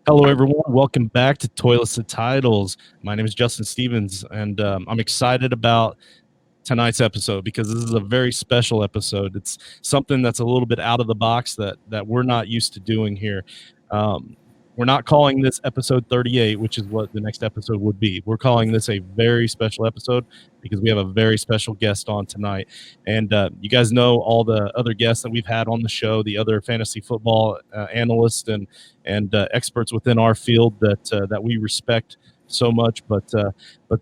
Hello, everyone. Welcome back to Toilets and Titles. My name is Justin Stevens, and I'm excited about tonight's episode because this is a very special episode. It's something that's a little bit out of the box that we're not used to doing here. Um, we're not calling this episode 38, which is what the next episode would be. We're calling this a very special episode because we have a very special guest on tonight. And you guys know all the other guests that we've had on the show, the other fantasy football analysts and experts within our field that we respect so much. But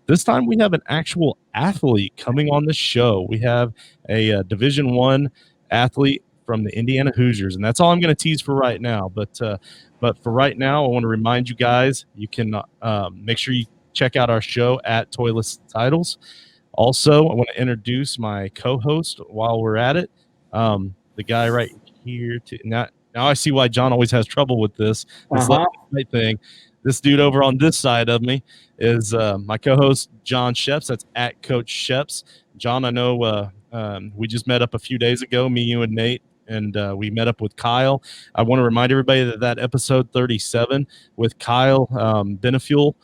this time we have an actual athlete coming on the show. We have a Division I athlete from the Indiana Hoosiers, and that's all I'm going to tease for right now. But for right now, I want to remind you guys, you can make sure you check out our show at Toilets Titles. Also, I want to introduce my co-host while we're at it. The guy right here. Now I see why John always has trouble with this right thing. This dude over on this side of me is my co-host, John Sheps. That's at Coach Sheps. John, I know we just met up a few days ago, me, you, and Nate, and we met up with Kyle. I want to remind everybody that episode 37 with Kyle Benefuel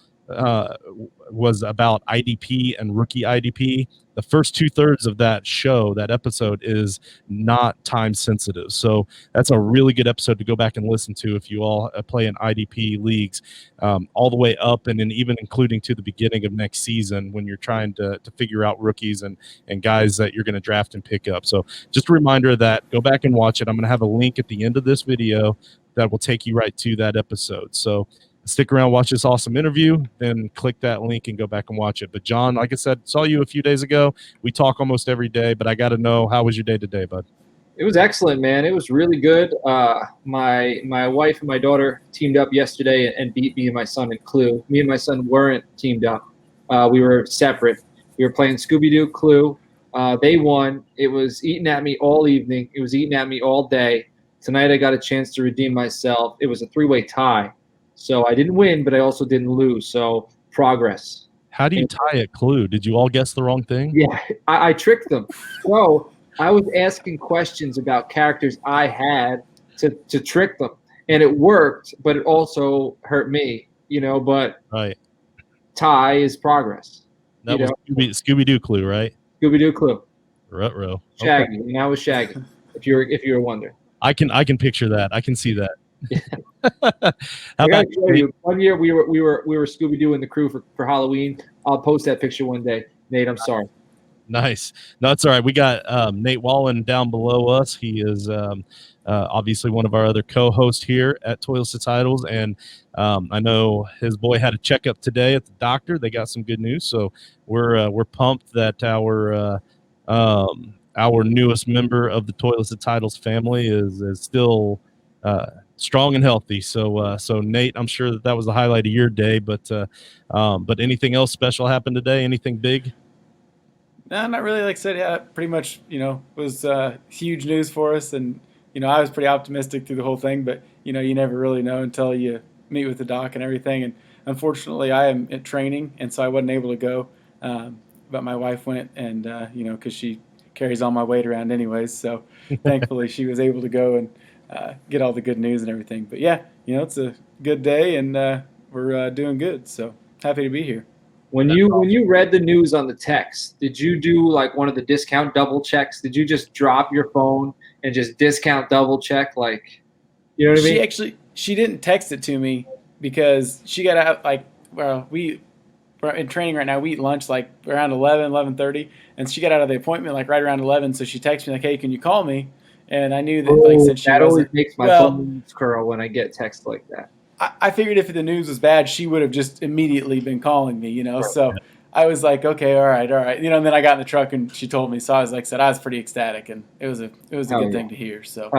was about IDP and rookie IDP. The first 2/3 of that show, that episode, is not time sensitive. So that's a really good episode to go back and listen to if you all play in IDP leagues, all the way up and then even including to the beginning of next season when you're trying to figure out rookies and guys that you're going to draft and pick up. So just a reminder of that. Go back and watch it. I'm going to have a link at the end of this video that will take you right to that episode. So stick around, watch this awesome interview, then click that link and go back and watch it. But John, like I said, saw you a few days ago. We talk almost every day, but I got to know, how was your day today, bud? It was excellent, man. It was really good. My wife and my daughter teamed up yesterday and beat me and my son in Clue. Me and my son weren't teamed up. We were separate. We were playing Scooby-Doo Clue. They won. It was eating at me all evening. It was eating at me all day. Tonight I got a chance to redeem myself. It was a 3-way tie. So I didn't win, but I also didn't lose. So progress. How do you tie at Clue? Did you all guess the wrong thing? Yeah, I tricked them. So I was asking questions about characters I had to trick them. And it worked, but it also hurt me, but right. Tie is progress. That was Scooby-Doo Clue, right? Scooby-Doo Clue. Ruh-roh. Shaggy. Okay. And I was Shaggy, if you were wondering. I can picture that. I can see that. I gotta show you. One year we were Scooby-Doo in the crew for Halloween. I'll post that picture one day. Nate, I'm sorry. Nice. No, that's all right. We got Nate Wallen down below us. He is obviously one of our other co-hosts here at Toilets and Titles, and I know his boy had a checkup today at the doctor. They got some good news, so we're pumped that our newest member of the Toilets and Titles family is still strong and healthy. So Nate, I'm sure that was the highlight of your day, but anything else special happened today? Anything big? No, not really. Like I said, yeah, pretty much, was huge news for us. And, I was pretty optimistic through the whole thing, but, you never really know until you meet with the doc and everything. And unfortunately, I am at training, and so I wasn't able to go. But my wife went, and, because she carries all my weight around anyways. So thankfully she was able to go and get all the good news and everything. But yeah, it's a good day, and we're doing good. So happy to be here. When you read the news on the text, did you do like one of the discount double checks? Did you just drop your phone and just discount double check? Like, you know what I mean? She didn't text it to me because she got out we're in training right now. We eat lunch like around 11:30, and she got out of the appointment like right around 11. So she texted me like, "Hey, can you call me?" And I knew that since she that always makes my phone curl when I get texts like that. I figured if the news was bad, she would have just immediately been calling me, So I was like, okay, all right. And then I got in the truck and she told me. So I was I was pretty ecstatic, and it was a good thing to hear. So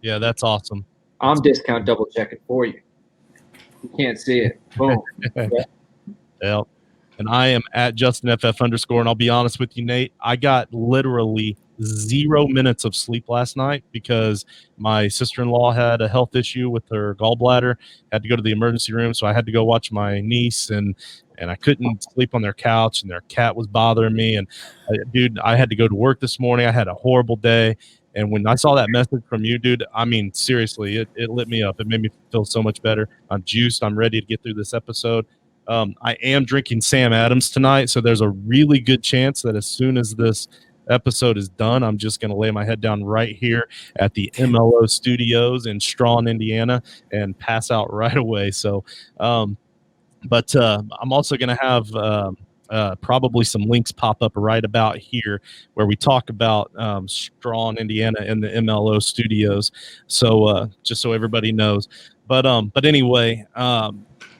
yeah, that's awesome. I'm discount double checking for you. You can't see it. Boom. Yeah. And I am at JustinFF_, and I'll be honest with you, Nate, I got literally 0 minutes of sleep last night because my sister-in-law had a health issue with her gallbladder, had to go to the emergency room, so I had to go watch my niece, and I couldn't sleep on their couch, and their cat was bothering me, and dude, I had to go to work this morning. I had a horrible day, And when I saw that message from you, dude, I mean, seriously, it lit me up. It made me feel so much better. I'm juiced. I'm ready to get through this episode. I am drinking Sam Adams tonight, so there's a really good chance that as soon as this episode is done, I'm just going to lay my head down right here at the MLO studios in Strawn, Indiana, and pass out right away. So, but I'm also going to have probably some links pop up right about here where we talk about Strawn, Indiana, and the MLO studios. So just so everybody knows. But anyway,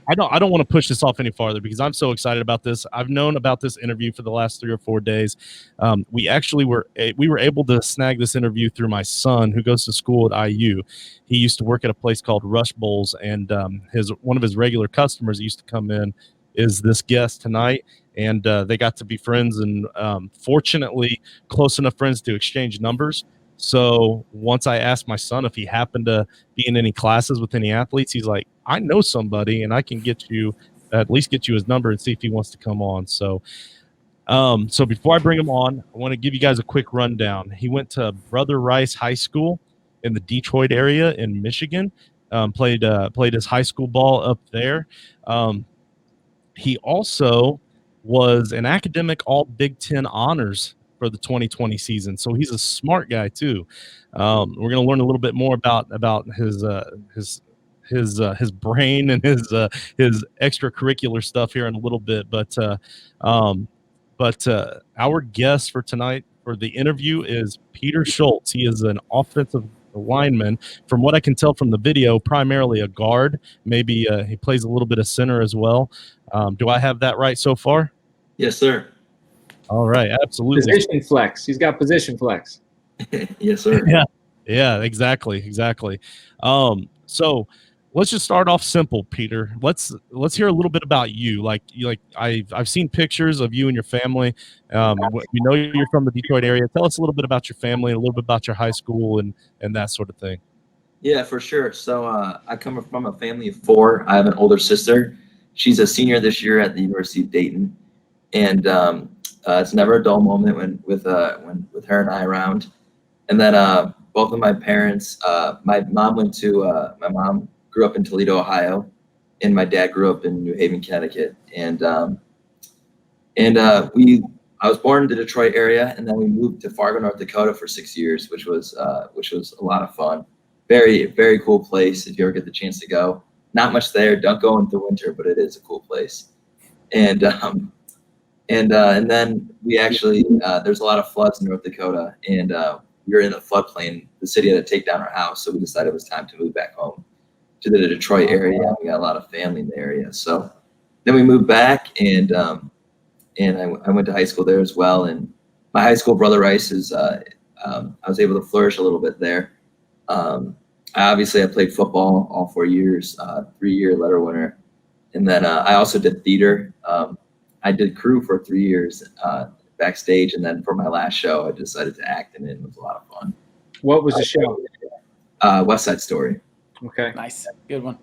I don't want to push this off any farther because I'm so excited about this. I've known about this interview for the last 3 or 4 days. We actually were able to snag this interview through my son who goes to school at IU. He used to work at a place called Rush Bowls, and one of his regular customers that used to come in is this guest tonight, and they got to be friends and fortunately close enough friends to exchange numbers. So once I asked my son if he happened to be in any classes with any athletes, he's like, I know somebody and I can at least get you his number and see if he wants to come on. So before I bring him on, I want to give you guys a quick rundown. He went to Brother Rice High School in the Detroit area in Michigan, played his high school ball up there. He also was an academic all Big Ten honors for the 2020 season. So he's a smart guy too. We're going to learn a little bit more about his brain and his extracurricular stuff here in a little bit. But our guest for tonight for the interview is Peter Schulz. He is an offensive lineman. From what I can tell from the video, primarily a guard. Maybe he plays a little bit of center as well. Do I have that right so far? Yes, sir. All right, absolutely. Position flex. He's got position flex. Yes, sir. Yeah, exactly. So let's just start off simple, Peter. Let's hear a little bit about you. I've seen pictures of you and your family. We know you're from the Detroit area. Tell us a little bit about your family, a little bit about your high school, and that sort of thing. Yeah, for sure. So I come from a family of 4. I have an older sister. She's a senior this year at the University of Dayton, and it's never a dull moment with her and I around. And then both of my parents, my mom grew up in Toledo, Ohio, and my dad grew up in New Haven, Connecticut. And I was born in the Detroit area, and then we moved to Fargo, North Dakota for 6 years, which was a lot of fun. Very, very cool place if you ever get the chance to go. Not much there. Don't go in the winter, but it is a cool place. And then we actually there's a lot of floods in North Dakota, and we were in a floodplain. The city had to take down our house, so we decided it was time to move back home to the Detroit area. We got a lot of family in the area, so then we moved back, and I went to high school there as well. And my high school, Brother Rice, is I was able to flourish a little bit there. I played football all 4 years, 3-year letter winner, and then I also did theater. I did crew for 3 years backstage, and then for my last show, I decided to act, and it was a lot of fun. What was the show? West Side Story. Okay. Nice. Good one.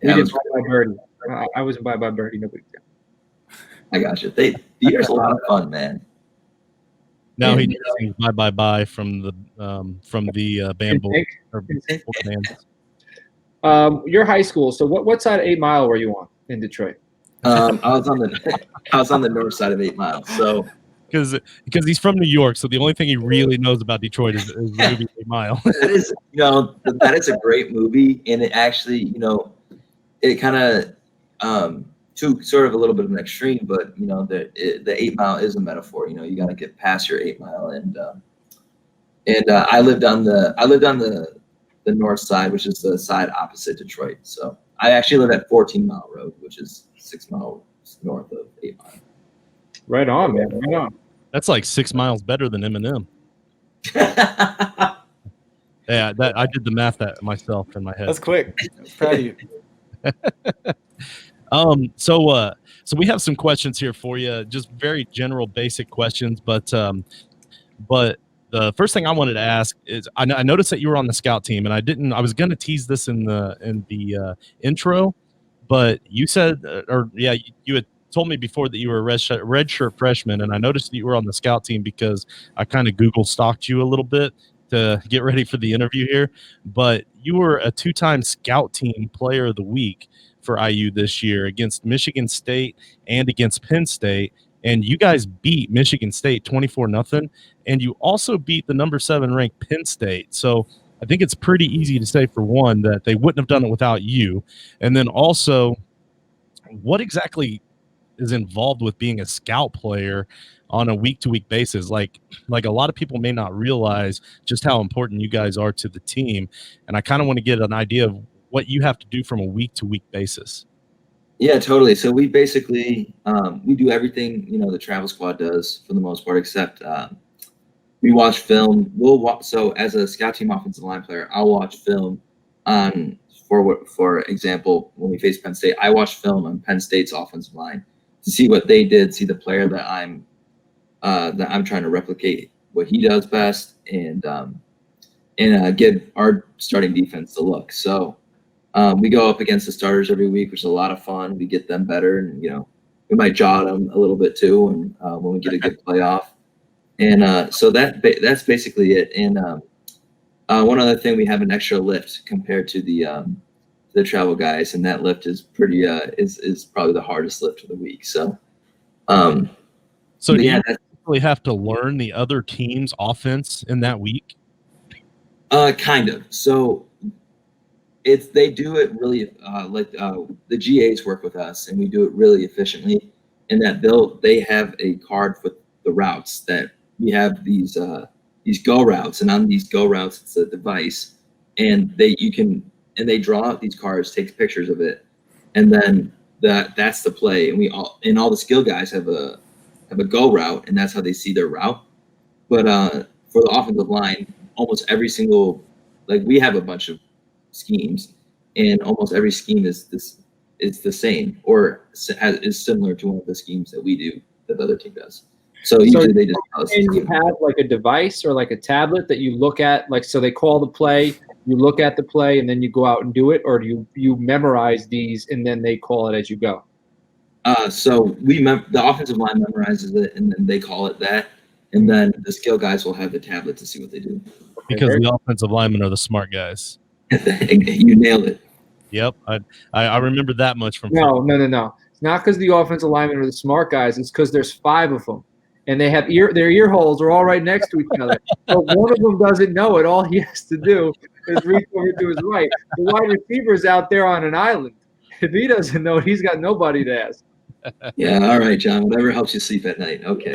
We Yeah, did Bye Bye Birdie. I was in Bye Bye Birdie. Nobody did. I got you. Theater's a lot of fun, man. Now And- he just sings "Bye Bye Bye" from the band Pink? or band. Your high school. So what side of 8 Mile were you on in Detroit? I was on the north side of 8 Mile. So Because he's from New York, so the only thing he really knows about Detroit is the movie 8 Mile. that is a great movie, and it actually, it kind of to sort of a little bit of an extreme, but the 8 Mile is a metaphor. You got to get past your 8 Mile, and I lived on the north side, which is the side opposite Detroit. So I actually live at 14 Mile Road, which is 6 miles north of 8 Mile. Right on, man. Right on. That's like 6 miles better than Eminem. Yeah, I did the math that myself in my head. That's quick. Proud of you. So we have some questions here for you, just very general, basic questions. But the first thing I wanted to ask is, I noticed that you were on the scout team, and I was going to tease this in the intro, but you said, you had told me before that you were a redshirt freshman, and I noticed that you were on the scout team because I kind of Google stalked you a little bit, to get ready for the interview here, but you were a 2-time Scout Team Player of the Week for IU this year against Michigan State and against Penn State, and you guys beat Michigan State 24-0, and you also beat the number 7 ranked Penn State. So I think it's pretty easy to say, for one, that they wouldn't have done it without you, and then also, what exactly is involved with being a scout player on a week-to-week basis? Like a lot of people may not realize just how important you guys are to the team, and I kind of want to get an idea of what you have to do from a week-to-week basis. Yeah, totally. So we basically we do everything the travel squad does for the most part, except we watch film. So as a scout team offensive line player, I'll watch film on, for example, when we face Penn State, I watch film on Penn State's offensive line to see what they did, see the player that I'm trying to replicate what he does best, and give our starting defense the look. So we go up against the starters every week, which is a lot of fun. We get them better, and we might jaw them a little bit too, and when we get a good playoff. And so that's basically it. And one other thing, we have an extra lift compared to the travel guys, and that lift is pretty is probably the hardest lift of the week. So do you really have to learn the other team's offense in that week? Kind of. So they do it really the GAs work with us, and we do it really efficiently. In that they have a card with the routes that we have, these go routes, and on these go routes it's a device, and they draw out these cards, takes pictures of it, and then that's the play. And all the skill guys have a go route, and that's how they see their route. But for the offensive line, almost every single, we have a bunch of schemes, and almost every scheme is the same, or is similar to one of the schemes that we do that the other team does. So usually they just tell us. And you have a device or a tablet that you look at, so they call the play, you look at the play, and then you go out and do it, or do you memorize these and then they call it as you go? So the offensive line memorizes it, and then they call it that, and then the skill guys will have the tablet to see what they do. Because the offensive linemen are the smart guys. You nailed it. Yep, I remember that much from. No. It's not because the offensive linemen are the smart guys. It's because there's 5 of them, and they have their ear holes are all right next to each other. So one of them doesn't know it. All he has to do is reach over to his right. The wide receiver is out there on an island. If he doesn't know it, he's got nobody to ask. Yeah, all right, John. Whatever helps you sleep at night. Okay.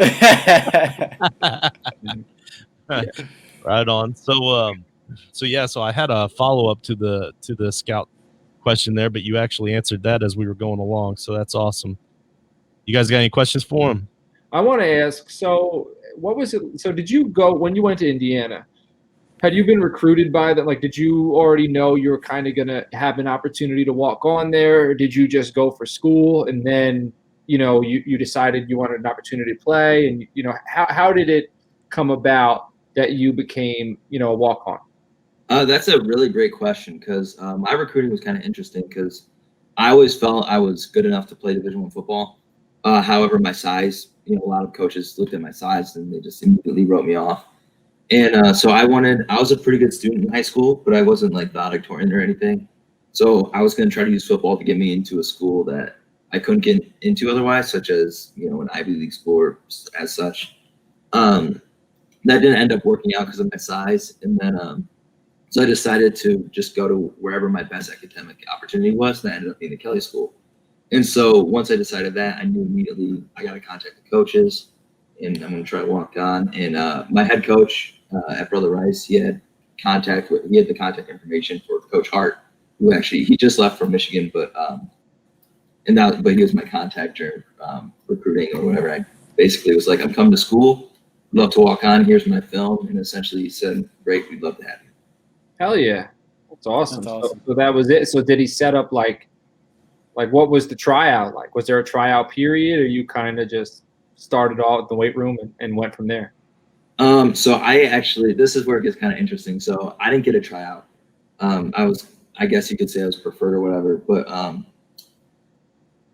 Right on. So I had a follow up to the scout question there, but you actually answered that as we were going along. So that's awesome. You guys got any questions for him? I want to ask. So what was it? So did you go when you went to Indiana? Had you been recruited by that? Did you already know you were kind of going to have an opportunity to walk on there? Or did you just go for school and then, you decided you wanted an opportunity to play? And, how did it come about that you became, a walk-on? That's a really great question, because my recruiting was kind of interesting, because I always felt I was good enough to play Division I football. However, my size, a lot of coaches looked at my size and they just immediately wrote me off. And so I was a pretty good student in high school, but I wasn't valedictorian or anything. So I was going to try to use football to get me into a school that I couldn't get into otherwise, such as, an Ivy League school or as such. That didn't end up working out because of my size. And then, so I decided to just go to wherever my best academic opportunity was. And that ended up being the Kelly School. And so once I decided that, I knew immediately I got to contact the coaches, and I'm going to try to walk on. And my head coach at Brother Rice, he had the contact information for Coach Hart, who he just left from Michigan, but he was my contact during recruiting or whatever. I basically was like, I'm coming to school, love to walk on. Here's my film, and essentially he said, "Great, we'd love to have you." Hell yeah, that's awesome. That's awesome. So that was it. So did he set up what was the tryout like? Was there a tryout period, or you kind of just started off at the weight room and went from there? So this is where it gets kind of interesting. So I didn't get a tryout. I guess you could say I was preferred or whatever, but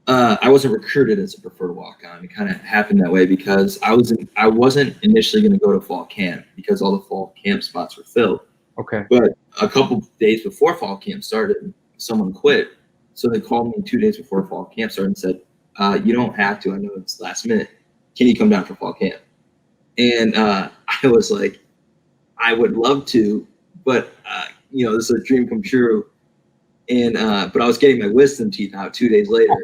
I wasn't recruited as a preferred walk-on. It kind of happened that way because I wasn't initially going to go to fall camp because all the fall camp spots were filled. Okay. But a couple days before fall camp started, someone quit. So they called me 2 days before fall camp started and said, you don't have to. I know it's last minute. Can you come down for fall camp? And I was like, I would love to, but this is a dream come true. And but I was getting my wisdom teeth out 2 days later.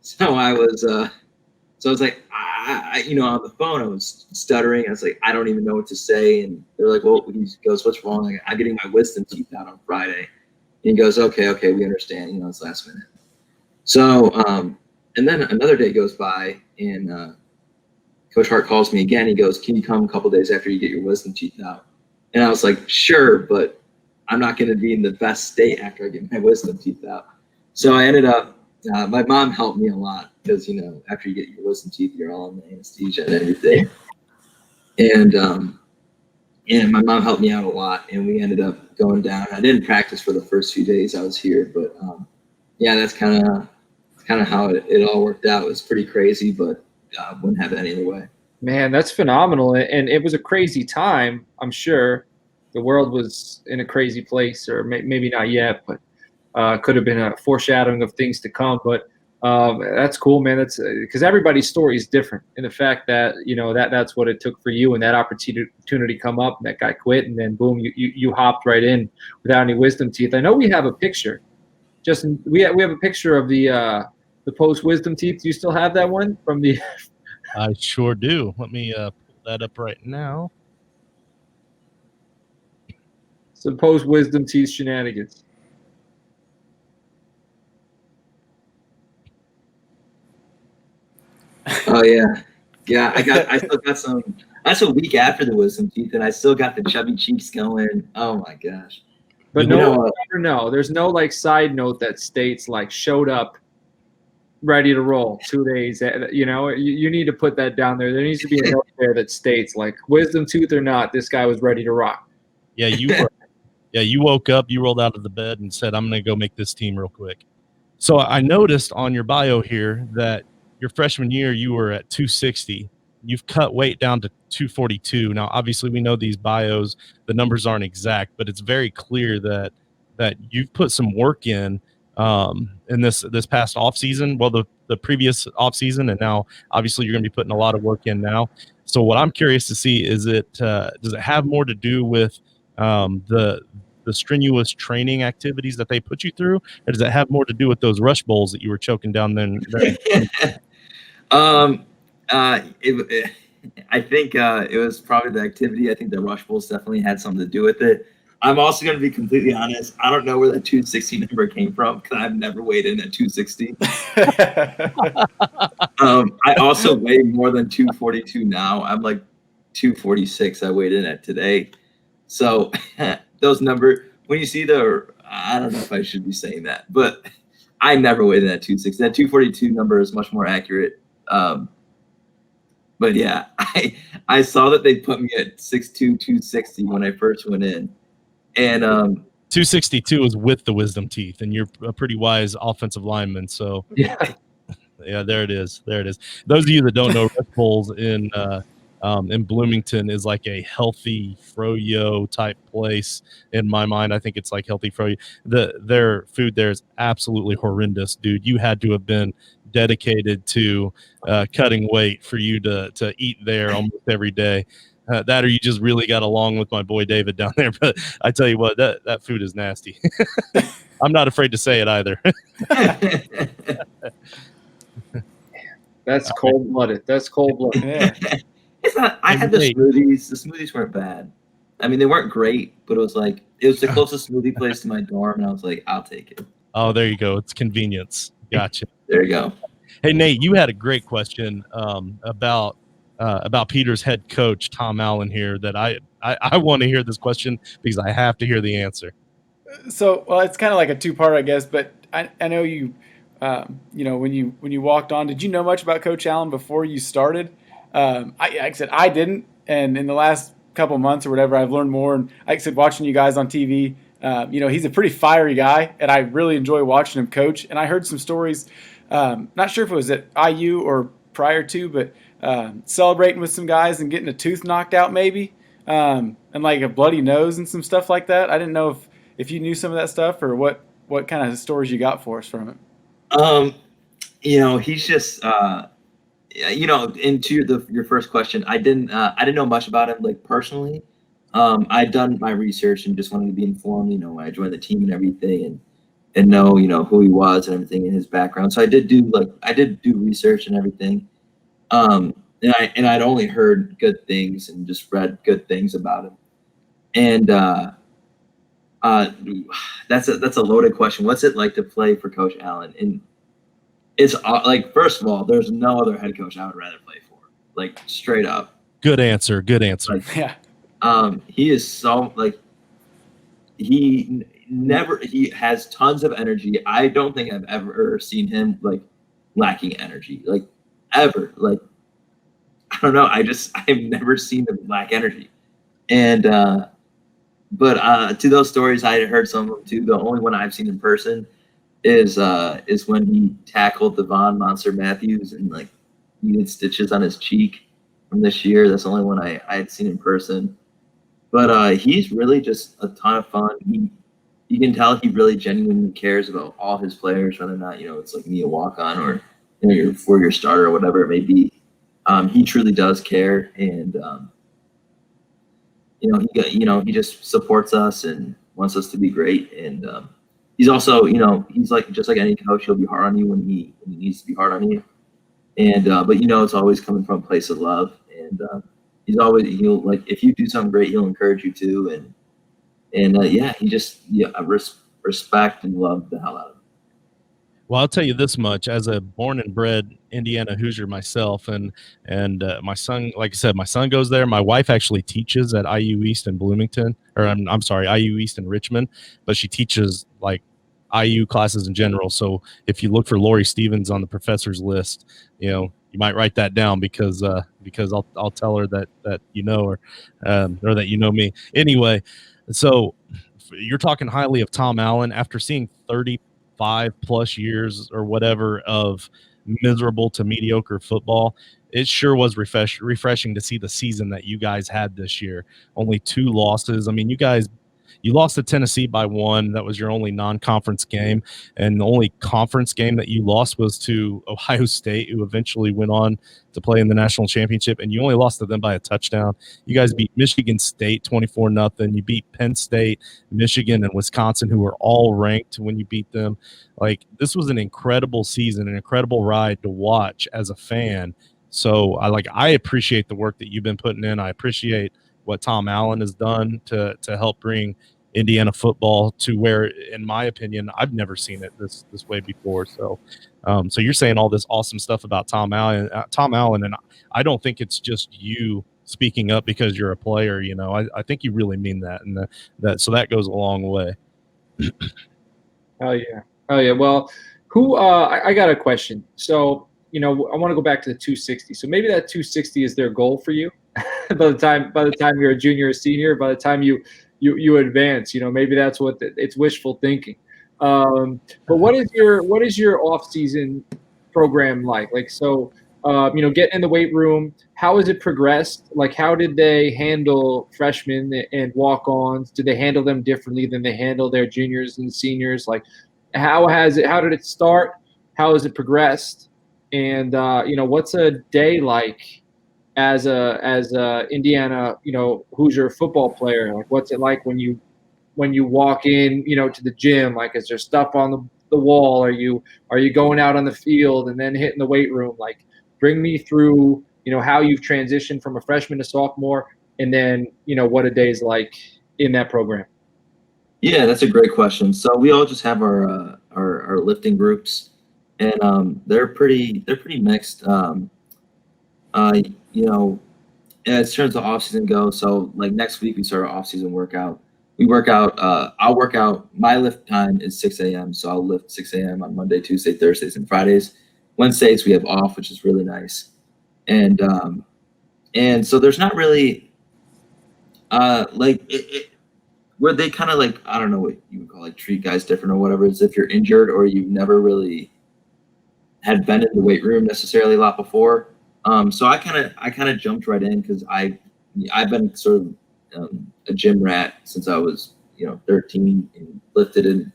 So I was like, on the phone, I was stuttering. I was like, I don't even know what to say. And they're like, well, he goes, what's wrong? Like, I'm getting my wisdom teeth out on Friday. And he goes, okay, we understand. It's last minute. So, and then another day goes by, and Coach Hart calls me again. He goes, can you come a couple days after you get your wisdom teeth out? And I was like, sure, but I'm not going to be in the best state after I get my wisdom teeth out. So I ended up, my mom helped me a lot because, after you get your wisdom teeth, you're all on the anesthesia and everything. And my mom helped me out a lot, and we ended up going down. I didn't practice for the first few days I was here, but that's kind of how it all worked out. It was pretty crazy, but wouldn't have it any other way. Man, that's phenomenal. And it was a crazy time, I'm sure. The world was in a crazy place, or maybe not yet, but could have been a foreshadowing of things to come. But that's cool, man. That's because everybody's story is different. And the fact that, that's what it took for you, and that opportunity come up, and that guy quit, and then boom, you hopped right in without any wisdom teeth. I know we have a picture. Justin, we have a picture of the post wisdom teeth. Do you still have that one from the? I sure do. Let me pull that up right now. Some post wisdom teeth shenanigans. Oh yeah. I still got some. That's a week after the wisdom teeth, and I still got the chubby cheeks going. Oh my gosh. But no, there's no like side note that states like showed up ready to roll 2 days. You need to put that down there. There needs to be a note there that states like wisdom tooth or not, this guy was ready to rock. Yeah, you woke up, you rolled out of the bed and said, I'm going to go make this team real quick. So I noticed on your bio here that your freshman year, you were at 260. You've cut weight down to 242. Now, obviously, we know these bios, the numbers aren't exact, but it's very clear that you've put some work in this past off season. Well, the previous off season, and now obviously you're going to be putting a lot of work in now. So what I'm curious to see is does it have more to do with the strenuous training activities that they put you through, or does it have more to do with those rush bowls that you were choking down then? I think it was probably the activity. I think the rush bowls definitely had something to do with it. I'm also going to be completely honest. I don't know where that 260 number came from because I've never weighed in at 260. I also weigh more than 242 now. I'm like 246 I weighed in at today. So those numbers, when you see I don't know if I should be saying that, but I never weighed in at 260. That 242 number is much more accurate. But yeah, I saw that they put me at 6'2", 260 when I first went in. And 262 is with the wisdom teeth, and you're a pretty wise offensive lineman. So yeah, there it is. Those of you that don't know, Red Bulls in Bloomington is like a healthy froyo type place. In my mind, I think it's like healthy froyo. Their food there is absolutely horrendous, dude. You had to have been dedicated to cutting weight for you to eat there almost every day. That or you just really got along with my boy David down there. But I tell you what, that food is nasty. I'm not afraid to say it either. That's cold-blooded. Yeah. It's not. I had the smoothies. The smoothies weren't bad. I mean, they weren't great, but it was the closest smoothie place to my dorm, and I was like, I'll take it. Oh, there you go. It's convenience. Gotcha. There you go. Hey, Nate, you had a great question about Peter's head coach, Tom Allen, here that I want to hear this question because I have to hear the answer. So, well, it's kind of like a two-part, I guess, but I know you, when you walked on, did you know much about Coach Allen before you started? Like I said, I didn't, and in the last couple months or whatever, I've learned more. And like I said, watching you guys on TV, he's a pretty fiery guy, and I really enjoy watching him coach. And I heard some stories not sure if it was at IU or prior to, but celebrating with some guys and getting a tooth knocked out maybe, and like a bloody nose and some stuff like that. I didn't know if you knew some of that stuff or what kind of stories you got for us from it. He's just into your first question, I didn't know much about him like personally. I'd done my research and just wanted to be informed, when I joined the team and everything, and know, who he was and everything in his background. So I did do research and everything. And I'd only heard good things and just read good things about him. And that's a loaded question. What's it like to play for Coach Allen? And it's like, first of all, there's no other head coach I would rather play for. Like, straight up. Good answer. Like, yeah. He is so he has tons of energy. I don't think I've ever seen him like lacking energy, like ever. Like, I don't know. I've never seen him lack energy. And but to those stories, I had heard some of them too. The only one I've seen in person is when he tackled Devon Monster Matthews and like needed stitches on his cheek from this year. That's the only one I had seen in person. But he's really just a ton of fun. You can tell he really genuinely cares about all his players, whether or not it's like me a walk-on or your 4-year starter or whatever it may be. He truly does care, and he just supports us and wants us to be great. And he's also, he's like just like any coach, he'll be hard on you when he needs to be hard on you. And but it's always coming from a place of love. And he'll like, if you do something great, he'll encourage you too. And he just I respect and love the hell out of him. Well, I'll tell you this much: as a born and bred Indiana Hoosier myself, and my son, like I said, my son goes there. My wife actually teaches at IU East in Bloomington, or I'm sorry, IU East in Richmond, but she teaches like IU classes in general. So if you look for Lori Stevens on the professor's list, you might write that down because I'll tell her that her, or that me. Anyway, so you're talking highly of Tom Allen after seeing 35+ years or whatever of miserable to mediocre football. It sure was refreshing to see the season that you guys had this year. Only 2 losses. I mean, you lost to Tennessee by 1. That was your only non-conference game. And the only conference game that you lost was to Ohio State, who eventually went on to play in the national championship. And you only lost to them by a touchdown. You guys beat Michigan State 24-0. You beat Penn State, Michigan, and Wisconsin, who were all ranked when you beat them. Like, this was an incredible season, an incredible ride to watch as a fan. So I appreciate the work that you've been putting in. I appreciate what Tom Allen has done to help bring Indiana football to where, in my opinion, I've never seen it this way before. So, so you're saying all this awesome stuff about Tom Allen, and I don't think it's just you speaking up because you're a player. I think you really mean that, and that goes a long way. Oh yeah. Well, I got a question. So, I want to go back to the 260. So maybe that 260 is their goal for you. by the time you're a junior or senior, by the time you advance, maybe that's what it's wishful thinking. But what is your off season program like? Like, so, getting in the weight room, how has it progressed? Like, how did they handle freshmen and walk-ons? Did they handle them differently than they handle their juniors and seniors? Like, how did it start? How has it progressed? And, what's a day like as a Indiana, Hoosier football player? Like, what's it like when you walk in, to the gym? Like, is there stuff on the wall? Are you going out on the field and then hitting the weight room? Like, bring me through, how you've transitioned from a freshman to sophomore, and then, what a day's like in that program. Yeah, that's a great question. So we all just have our lifting groups, and they're pretty mixed. As terms of off season go, so like next week we start our off season workout. We work out. I'll work out. My lift time is 6 a.m. So I'll lift 6 a.m. on Monday, Tuesday, Thursdays, and Fridays. Wednesdays we have off, which is really nice. And so there's not really where they kind of like, I don't know what you would call it, treat guys different or whatever. Is if you're injured or you've never really had been in the weight room necessarily a lot before. So I kind of jumped right in because I've been sort of a gym rat since I was 13 and lifted and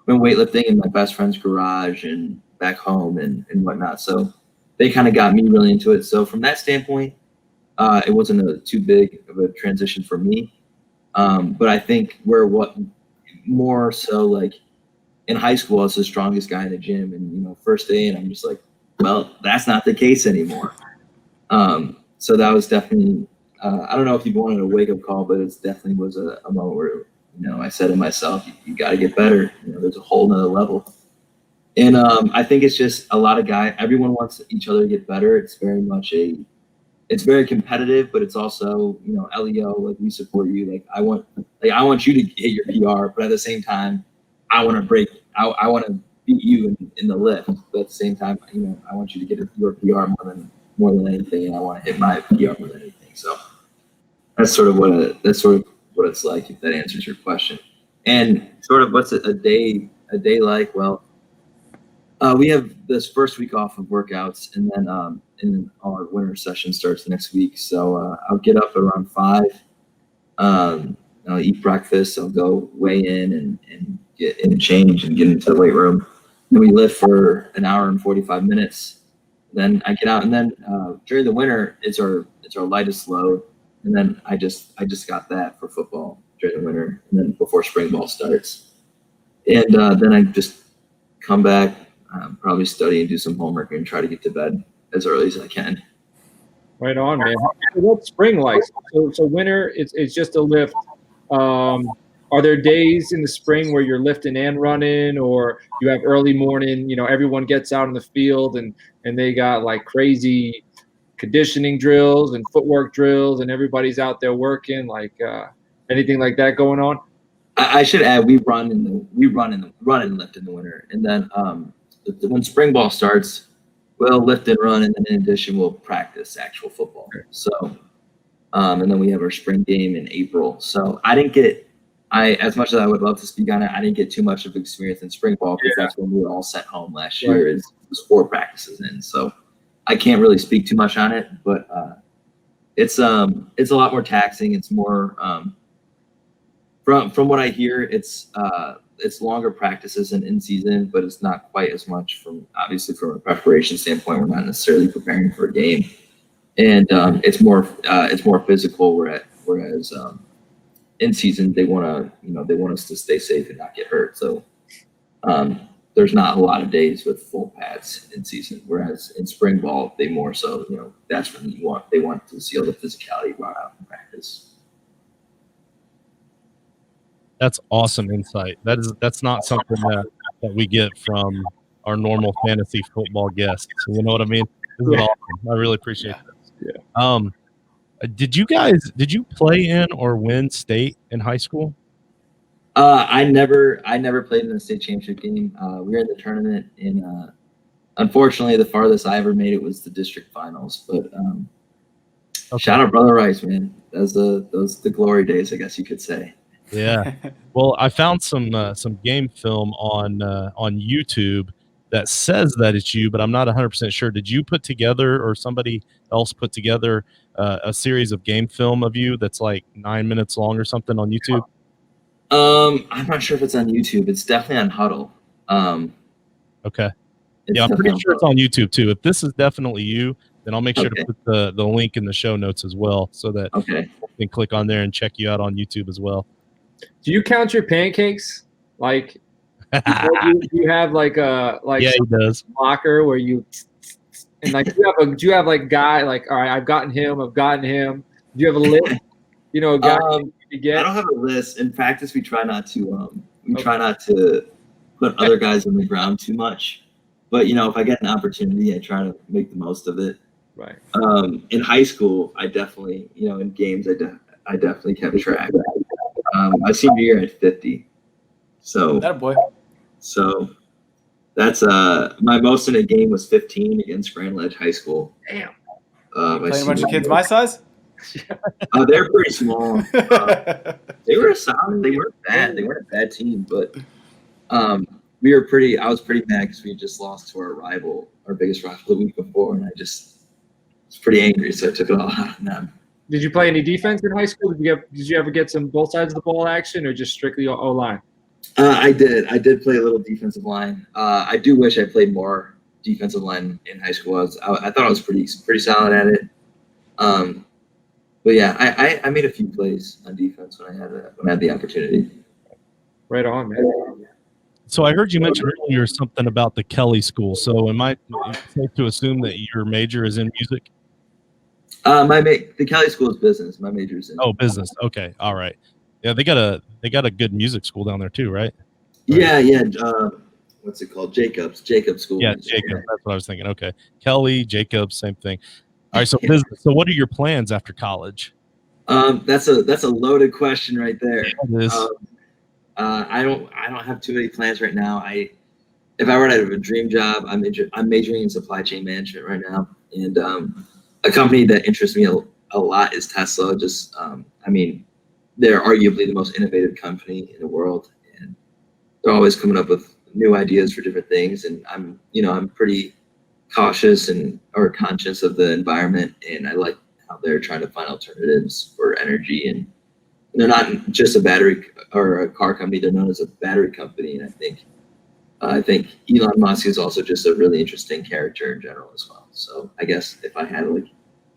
been weightlifting in my best friend's garage and back home and whatnot. So they kind of got me really into it. So from that standpoint, it wasn't too big of a transition for me. But I think more so like in high school, I was the strongest guy in the gym, and first day in, I'm just like, well, that's not the case anymore. So that was definitely, I don't know if you wanted a wake up call, but it definitely was a moment where I said to myself, you got to get better. There's a whole nother level. And I think it's just a lot of guys. Everyone wants each other to get better. It's very much it's very competitive, but it's also LEO, like we support you. Like I want you to hit your PR, but at the same time, I want to beat you in the lift. But at the same time, I want you to get your PR more than anything, and I want to hit my PR more than anything. So that's sort of what it's like, if that answers your question. And sort of what's a day like? Well, we have this first week off of workouts, and then our winter session starts next week. So I'll get up at around 5. I'll eat breakfast. I'll go weigh in and get in change and get into the weight room. Then we lift for an hour and 45 minutes. Then I get out, and then during the winter, it's our lightest load. And then I just got that for football during the winter, and then before spring ball starts. And then I just come back, probably study and do some homework and try to get to bed as early as I can. Right on, man. What's spring like? So winter, it's just a lift. Are there days in the spring where you're lifting and running, or you have early morning, everyone gets out in the field and they got like crazy conditioning drills and footwork drills and everybody's out there working, like anything like that going on? I should add, we run and lift in the winter. And then when spring ball starts, we'll lift and run, and then in addition, we'll practice actual football. So, and then we have our spring game in April. So as much as I would love to speak on it, I didn't get too much of experience in spring ball because that's when we were all sent home last year. It was 4 practices in. So I can't really speak too much on it, but it's a lot more taxing. It's more from what I hear, it's longer practices and in season, but it's not quite as much obviously from a preparation standpoint. We're not necessarily preparing for a game, and it's more physical. Whereas in season they want us to stay safe and not get hurt. So there's not a lot of days with full pads in season. Whereas in spring ball, they more so that's when they want to see all the physicality brought out in practice. That's awesome insight. That's not something that we get from our normal fantasy football guests. You know what I mean? This is awesome. I really appreciate this. Yeah. Did you play in or win state in high school? I never played in the state championship game. We were in the tournament, and unfortunately, the farthest I ever made it was the district finals. But shout out Brother Rice, man. Those the glory days, I guess you could say. Yeah. Well, I found some game film on YouTube that says that it's you, but I'm not 100% sure. Did you put together, or somebody else put together, a series of game film of you that's like 9 minutes long or something on YouTube? I'm not sure if it's on YouTube. It's definitely on Huddle. Okay. Yeah, I'm pretty sure it's on YouTube too. If this is definitely you, then I'll make sure to put the link in the show notes as well, so that you can click on there and check you out on YouTube as well. Do you count your pancakes? Like, do you have like he does. Locker where you and like do you have like guy like, all right, I've gotten him. Do you have a list? A guy you get? I don't have a list. In practice, we try not to put other guys on the ground too much. But if I get an opportunity, I try to make the most of it. Right. In high school, I definitely in games I definitely kept track. My senior year I had 50. So that boy. So that's my most in a game was 15 against Grand Ledge High School. Damn. Playing a bunch of kids my size? They're pretty small. They were solid. They weren't bad. They weren't a bad team, but I was pretty mad because we just lost to our rival, our biggest rival the week before, and I just was pretty angry, so I took it all out on them. Did you play any defense in high school? Did you ever get some both sides of the ball action, or just strictly O line? I did play a little defensive line. I do wish I played more defensive line in high school. I thought I was pretty solid at it. But yeah, I made a few plays on defense when I had the opportunity. Right on, man. So I heard you mention earlier something about the Kelly School. So am I safe to assume that your major is in music? The Kelly School is business. My major is in. Oh, business. Okay, all right. Yeah, they got a good music school down there too, right? Yeah. What's it called? Jacobs School. Yeah, Jacobs. That's what I was thinking. Okay, Kelly, Jacobs, same thing. All right. So business. So what are your plans after college? That's a loaded question right there. It is. I don't have too many plans right now. If I were to have a dream job, I'm majoring in supply chain management right now, and a company that interests me a lot is Tesla. Just they're arguably the most innovative company in the world, and they're always coming up with new ideas for different things. And I'm pretty cautious or conscious of the environment, and I like how they're trying to find alternatives for energy. And they're not just a battery or a car company; they're known as a battery company. And I think Elon Musk is also just a really interesting character in general as well. So I guess if I had like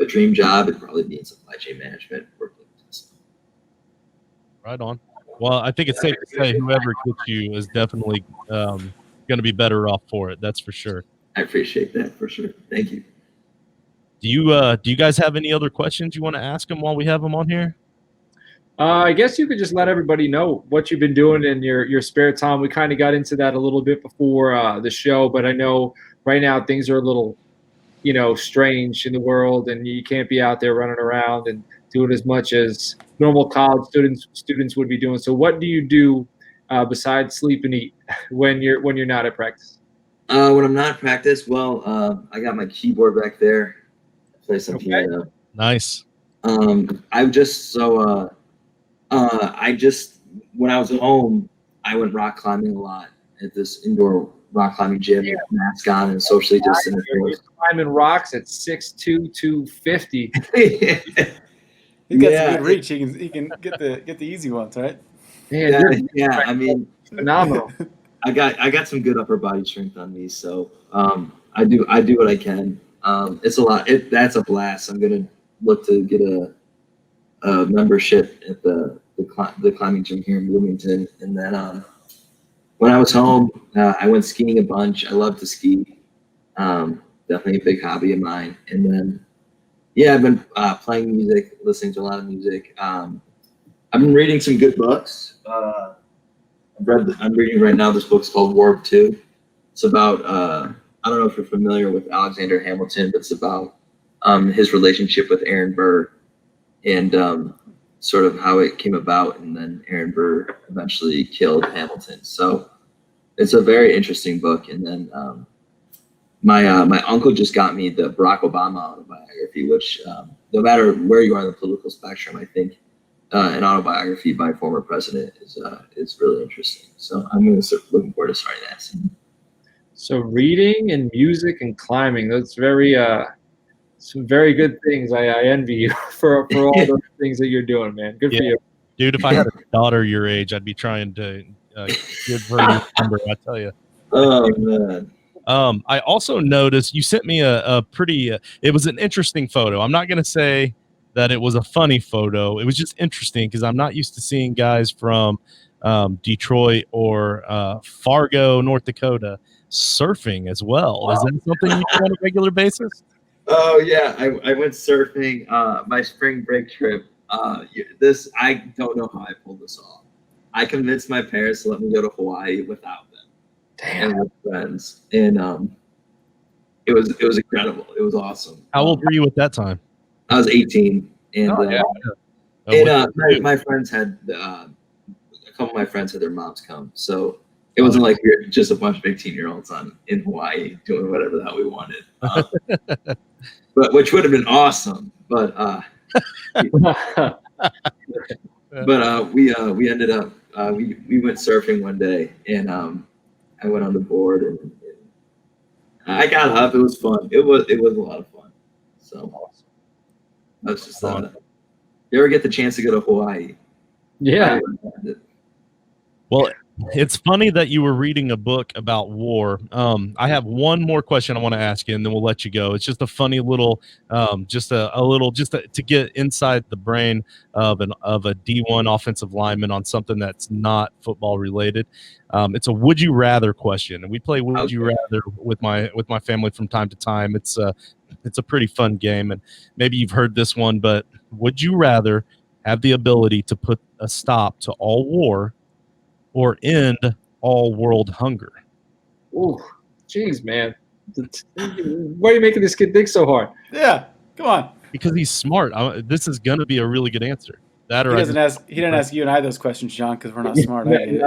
a dream job, it'd probably be in supply chain management, working with Tesla. Right on. Well, I think it's safe to say whoever gets you is definitely going to be better off for it. That's for sure. I appreciate that for sure. Thank you. Do you guys have any other questions you want to ask them while we have them on here? I guess you could just let everybody know what you've been doing in your spare time. We kind of got into that a little bit before the show, but I know right now things are a little, strange in the world, and you can't be out there running around and doing as much as normal college students would be doing. So what do you do besides sleep and eat when you're not at practice? When I'm not at practice, I got my keyboard back there. I play some piano. Nice. When I was at home, I went rock climbing a lot at this indoor rock climbing gym with mask on and socially distant. You're climbing rocks at 6'2", 250. He's got some good reach. He can get the easy ones, right? Man, I mean, phenomenal. I got some good upper body strength on me, so I do what I can. It's a lot. That's a blast. I'm gonna look to get a membership at the climbing gym here in Bloomington, and then when I was home, I went skiing a bunch. I love to ski. Definitely a big hobby of mine. And then, I've been playing music, listening to a lot of music. I've been reading some good books. I'm reading right now. This book's called Warp 2. It's about I don't know if you're familiar with Alexander Hamilton, but it's about his relationship with Aaron Burr and sort of how it came about. And then Aaron Burr eventually killed Hamilton. So it's a very interesting book. And then my uncle just got me the Barack Obama autobiography, which no matter where you are on the political spectrum, I think an autobiography by a former president is really interesting. So I'm going to start looking forward to starting that soon. So reading and music and climbing, that's some very good things. I envy you for all those things that you're doing, man. Good for you. Dude, if I had a daughter your age, I'd be trying to give her your number, I tell you. Oh, man. I also noticed you sent me a pretty it was an interesting photo. I'm not going to say that it was a funny photo. It was just interesting because I'm not used to seeing guys from Detroit or Fargo, North Dakota surfing as well. Wow. Is that something you do on a regular basis? Oh, yeah. I went surfing my spring break trip. I don't know how I pulled this off. I convinced my parents to let me go to Hawaii without them. Damn. And with friends. And it was incredible. It was awesome. How old were you at that time? I was 18. And my friends had a couple of my friends had their moms come. So it wasn't like we were just a bunch of 18-year-olds in Hawaii doing whatever the hell we wanted. But which would have been awesome. But we ended up we went surfing one day, and I went on the board and I got up. It was fun. It was a lot of fun. So I was just you ever get the chance to go to Hawaii? Yeah. Well, it's funny that you were reading a book about war. I have one more question I want to ask you, and then we'll let you go. It's just a funny little, to get inside the brain of a D1 offensive lineman on something that's not football related. It's a would you rather question, and we play would you rather with my family from time to time. It's a pretty fun game, and maybe you've heard this one, but would you rather have the ability to put a stop to all war or end all world hunger? Ooh, jeez, man. Why are you making this kid think so hard? Yeah, come on. Because he's smart. This is going to be a really good answer. That or He didn't ask you and I those questions, John, because we're not smart. I get it.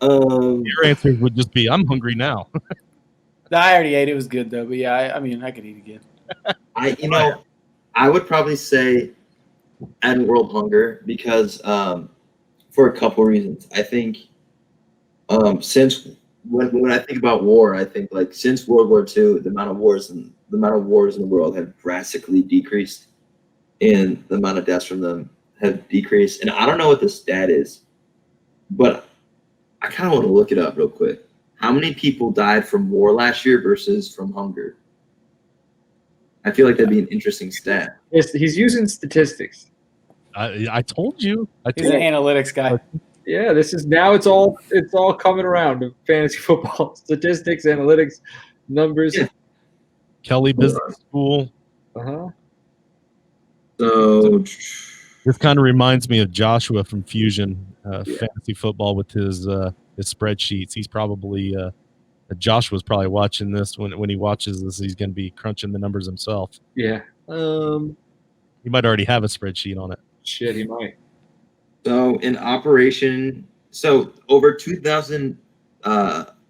Not your answer would just be, I'm hungry now. I already ate. It was good though. But yeah, I mean, I could eat again. I would probably say end world hunger because for a couple reasons. I think since when I think about war, I think like since World War II, the amount of wars in the world have drastically decreased, and the amount of deaths from them have decreased. And I don't know what the stat is, but I kind of want to look it up real quick. How many people died from war last year versus from hunger? I feel like that'd be an interesting stat. He's using statistics. I told you. He's an analytics guy. Yeah, it's all coming around. Fantasy football, statistics, analytics, numbers. Yeah. Kelly Business School. So this kind of reminds me of Joshua from Fusion Fantasy Football with his spreadsheets. He's probably Joshua's probably watching this. When he watches this, he's going to be crunching the numbers himself. Yeah. He might already have a spreadsheet on it. Shit, he might. So over 2,000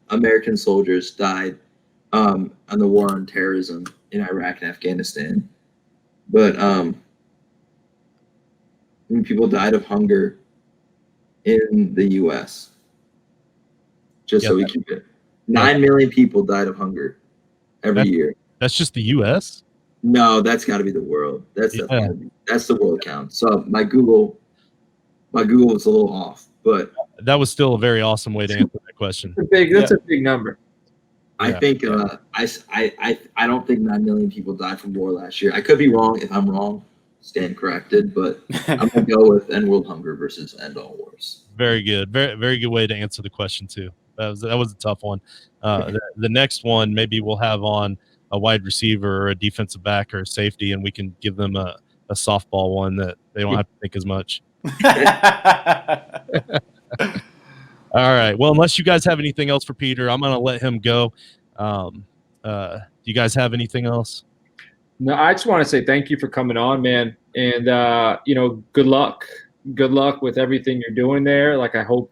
American soldiers died on the war on terrorism in Iraq and Afghanistan. But people died of hunger in the U.S. So we keep it. 9 million people died of hunger every year. That's just the U.S.? No, that's got to be the world. That's the world count. So my Google was a little off, but that was still a very awesome way to answer that question. That's a big number. I think I don't think 9 million people died from war last year. I could be wrong. If I'm wrong, stand corrected. But I'm gonna go with end world hunger versus end all wars. Very good, very very good way to answer the question too. That was a tough one. The next one maybe we'll have on a wide receiver or a defensive back or a safety, and we can give them a softball one that they don't have to think as much. All right. Well, unless you guys have anything else for Peter, I'm going to let him go. Do you guys have anything else? No, I just want to say thank you for coming on, man. And, good luck. Good luck with everything you're doing there. Like, I hope,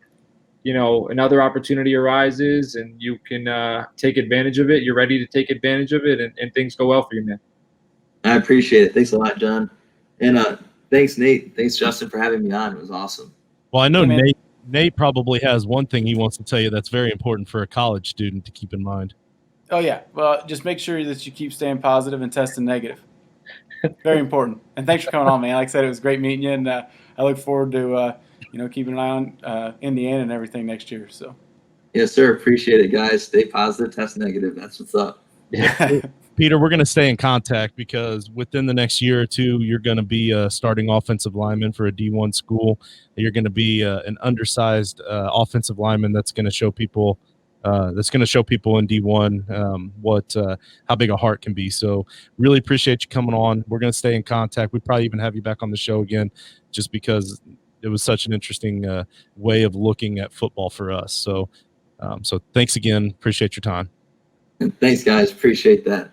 another opportunity arises and you can take advantage of it. You're ready to take advantage of it and things go well for you, man. I appreciate it. Thanks a lot, John. And thanks, Nate. Thanks, Justin, for having me on. It was awesome. Well, I know Nate probably has one thing he wants to tell you that's very important for a college student to keep in mind. Oh, yeah. Well, just make sure that you keep staying positive and testing negative. Very important. And thanks for coming on, man. Like I said, it was great meeting you, and I look forward to keeping an eye on Indiana and everything next year. So. Yes, sir. Appreciate it, guys. Stay positive, test negative. That's what's up. Yeah. Peter, we're going to stay in contact because within the next year or two, you're going to be a starting offensive lineman for a D1 school. You're going to be an undersized offensive lineman that's going to show people in D1 how big a heart can be. So really appreciate you coming on. We're going to stay in contact. We probably even have you back on the show again just because it was such an interesting way of looking at football for us. So thanks again. Appreciate your time. Thanks, guys. Appreciate that.